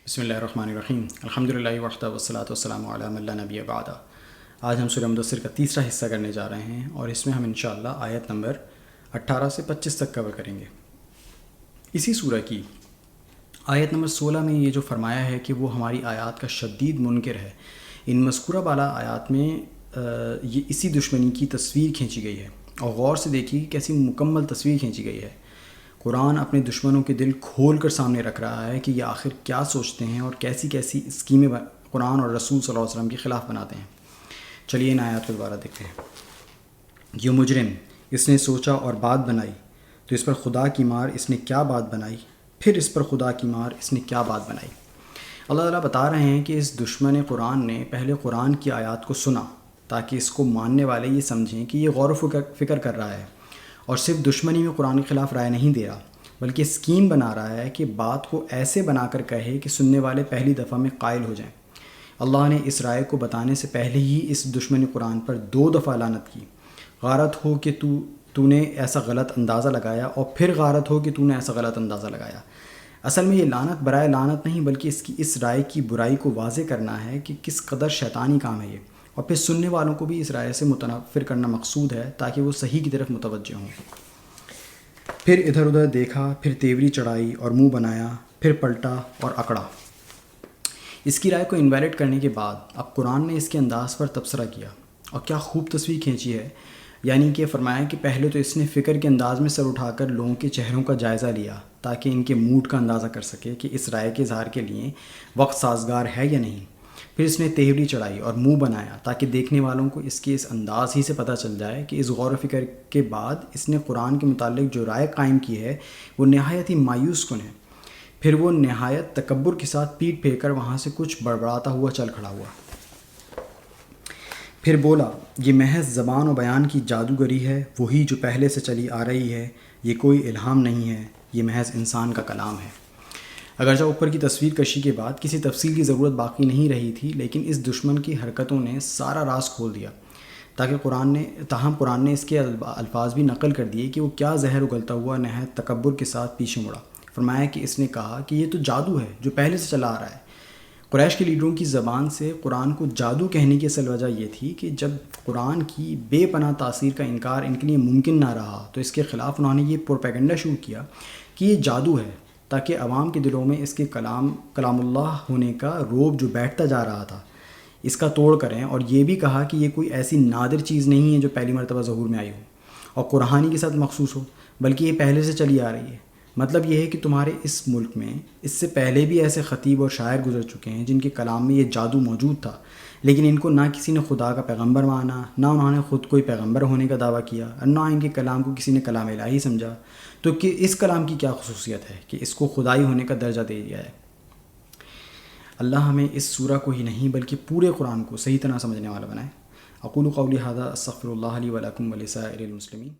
بسم اللہ الرحمن الرحیم الحمدللہ وحدہ والصلاۃ والسلام علی من لا نبی بعدہ۔ آج ہم سورہ مدثر کا تیسرا حصہ کرنے جا رہے ہیں اور اس میں ہم انشاءاللہ آیت نمبر 18 سے 25 تک کور کریں گے۔ اسی سورہ کی آیت نمبر 16 میں یہ جو فرمایا ہے کہ وہ ہماری آیات کا شدید منکر ہے، ان مذکورہ بالا آیات میں یہ اسی دشمنی کی تصویر کھینچی گئی ہے، اور غور سے دیکھیے کہ کیسی مکمل تصویر کھینچی گئی ہے۔ قرآن اپنے دشمنوں کے دل کھول کر سامنے رکھ رہا ہے کہ یہ آخر کیا سوچتے ہیں اور کیسی کیسی اسکیمیں قرآن اور رسول صلی اللہ علیہ وسلم کے خلاف بناتے ہیں۔ چلیے ان آیات کو دوبارہ دیکھتے ہیں۔ یہ مجرم، اس نے سوچا اور بات بنائی، تو اس پر خدا کی مار اس نے کیا بات بنائی، پھر اس پر خدا کی مار اس نے کیا بات بنائی۔ اللہ تعالیٰ بتا رہے ہیں کہ اس دشمن قرآن نے پہلے قرآن کی آیات کو سنا تاکہ اس کو ماننے والے یہ سمجھیں کہ یہ غور و فکر کر رہا ہے، اور صرف دشمنی میں قرآن کے خلاف رائے نہیں دے رہا، بلکہ اسکیم بنا رہا ہے کہ بات کو ایسے بنا کر کہے کہ سننے والے پہلی دفعہ میں قائل ہو جائیں۔ اللہ نے اس رائے کو بتانے سے پہلے ہی اس دشمن قرآن پر 2 دفعہ لعنت کی۔ غارت ہو کہ تو نے ایسا غلط اندازہ لگایا، اور پھر غارت ہو کہ تو نے ایسا غلط اندازہ لگایا۔ اصل میں یہ لعنت برائے لعنت نہیں، بلکہ اس رائے کی برائی کو واضح کرنا ہے کہ کس قدر شیطانی کام ہے یہ، اور پھر سننے والوں کو بھی اس رائے سے متنفر کرنا مقصود ہے تاکہ وہ صحیح کی طرف متوجہ ہوں۔ پھر ادھر ادھر دیکھا، پھر تیوری چڑھائی اور منہ بنایا، پھر پلٹا اور اکڑا۔ اس کی رائے کو انویلڈ کرنے کے بعد اب قرآن نے اس کے انداز پر تبصرہ کیا، اور کیا خوب تصویر کھینچی ہے۔ یعنی کہ فرمایا کہ پہلے تو اس نے فکر کے انداز میں سر اٹھا کر لوگوں کے چہروں کا جائزہ لیا تاکہ ان کے موڈ کا اندازہ کر سکے کہ اس رائے کے اظہار کے لیے وقت سازگار ہے یا نہیں۔ پھر اس نے تیوری چڑھائی اور منہ بنایا تاکہ دیکھنے والوں کو اس کے اس انداز ہی سے پتہ چل جائے کہ اس غور و فکر کے بعد اس نے قرآن کے متعلق جو رائے قائم کی ہے وہ نہایت ہی مایوس کن ہے۔ پھر وہ نہایت تکبر کے ساتھ پیٹ پھیر کر وہاں سے کچھ بڑبڑاتا ہوا چل کھڑا ہوا۔ پھر بولا، یہ محض زبان و بیان کی جادوگری ہے، وہی جو پہلے سے چلی آ رہی ہے، یہ کوئی الہام نہیں ہے، یہ محض انسان کا کلام ہے۔ اگرچہ اوپر کی تصویر کشی کے بعد کسی تفصیل کی ضرورت باقی نہیں رہی تھی، لیکن اس دشمن کی حرکتوں نے سارا راز کھول دیا۔ تاہم قرآن نے اس کے الفاظ بھی نقل کر دیے کہ وہ کیا زہر اگلتا ہوا نہایت تکبر کے ساتھ پیچھے مڑا۔ فرمایا کہ اس نے کہا کہ یہ تو جادو ہے جو پہلے سے چلا آ رہا ہے۔ قریش کے لیڈروں کی زبان سے قرآن کو جادو کہنے کی اصل وجہ یہ تھی کہ جب قرآن کی بے پناہ تاثیر کا انکار ان کے لیے ممکن نہ رہا تو اس کے خلاف انہوں نے یہ پروپیگنڈا شروع کیا کہ یہ جادو ہے، تاکہ عوام کے دلوں میں اس کے کلام اللہ ہونے کا روب جو بیٹھتا جا رہا تھا اس کا توڑ کریں، اور یہ بھی کہا کہ یہ کوئی ایسی نادر چیز نہیں ہے جو پہلی مرتبہ ظہور میں آئی ہو اور قرآن کے ساتھ مخصوص ہو، بلکہ یہ پہلے سے چلی آ رہی ہے۔ مطلب یہ ہے کہ تمہارے اس ملک میں اس سے پہلے بھی ایسے خطیب اور شاعر گزر چکے ہیں جن کے کلام میں یہ جادو موجود تھا، لیکن ان کو نہ کسی نے خدا کا پیغمبر مانا، نہ انہوں نے خود کوئی پیغمبر ہونے کا دعویٰ کیا، اور نہ ان کے کلام کو کسی نے کلام الہی سمجھا۔ تو کہ اس کلام کی کیا خصوصیت ہے کہ اس کو خدائی ہونے کا درجہ دے دیا ہے۔ اللہ ہمیں اس سورہ کو ہی نہیں بلکہ پورے قرآن کو صحیح طرح سمجھنے والا بنائے۔ اقول قولی ھذا استغفر اللہ لی ولکم ولسائر المسلمین۔